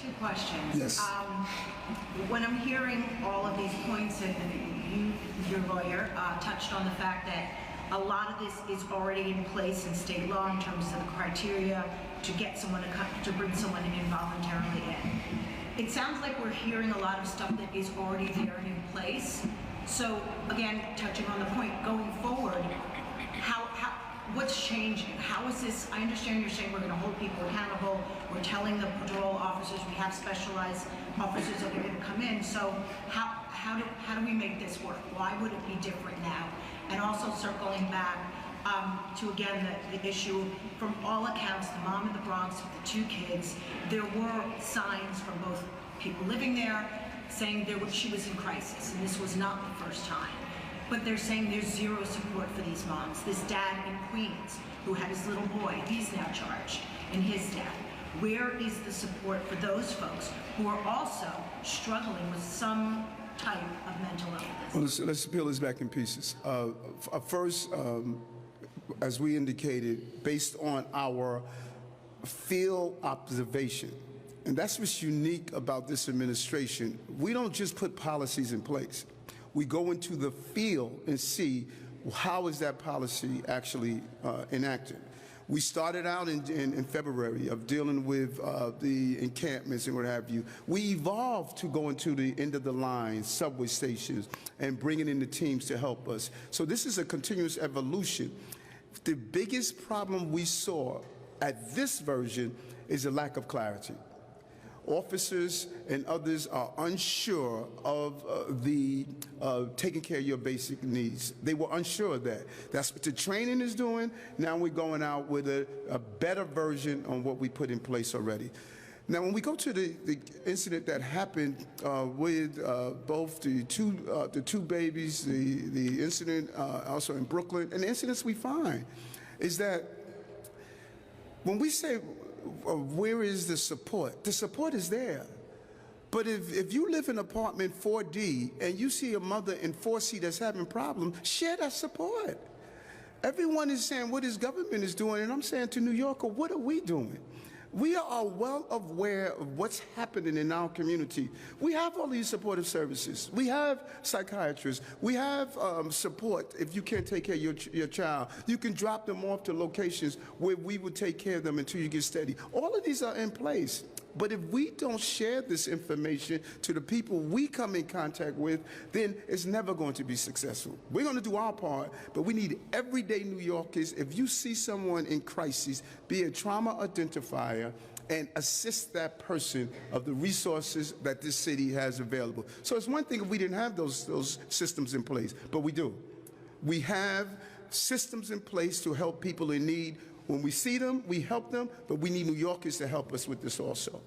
Two questions. Yes. When I'm hearing all of these points, and your lawyer touched on the fact that a lot of this is already in place in state law in terms of the criteria to get someone to bring someone involuntarily in. It sounds like we're hearing a lot of stuff that is already there and in place. So again, touching on the point, going forward, what's changing? How is this? I understand you're saying we're going to hold people accountable. We're telling the patrol officers we have specialized officers that are going to come in. So how do we make this work? Why would it be different now? And also circling back to again the issue, from all accounts, the mom in the Bronx with the two kids, there were signs from both people living there saying she was in crisis, and this was not the first time. But they're saying there's zero support for these moms. This dad in Queens, who had his little boy, he's now charged in his death. Where is the support for those folks who are also struggling with some type of mental illness? Well, let's peel this back in pieces. First, as we indicated, based on our field observation, and that's what's unique about this administration, we don't just put policies in place. We go into the field and see how is that policy actually enacted. We started out in February of dealing with the encampments and what have you. We evolved to go into the end of the line, subway stations, and bringing in the teams to help us. So this is a continuous evolution. The biggest problem we saw at this version is a lack of clarity. Officers and others are unsure of taking care of your basic needs. They were unsure of that. That's what the training is doing. Now we're going out with a better version on what we put in place already. Now, when we go to the incident that happened with both the two babies, the incident also in Brooklyn, and the incidents we find is that when we say where is the support? The support is there. But if you live in apartment 4D and you see a mother in 4C that's having problems, share that support. Everyone is saying what his government is doing, and I'm saying to New Yorker, what are we doing? We are well aware of what's happening in our community. We have all these supportive services. We have psychiatrists. We have support if you can't take care of your child. You can drop them off to locations where we will take care of them until you get steady. All of these are in place. But if we don't share this information to the people we come in contact with, then it's never going to be successful. We're going to do our part, but we need everyday New Yorkers. If you see someone in crisis, be a trauma identifier and assist that person of the resources that this city has available. So it's one thing if we didn't have those systems in place, but we do. We have systems in place to help people in need. When we see them, we help them, but we need New Yorkers to help us with this also.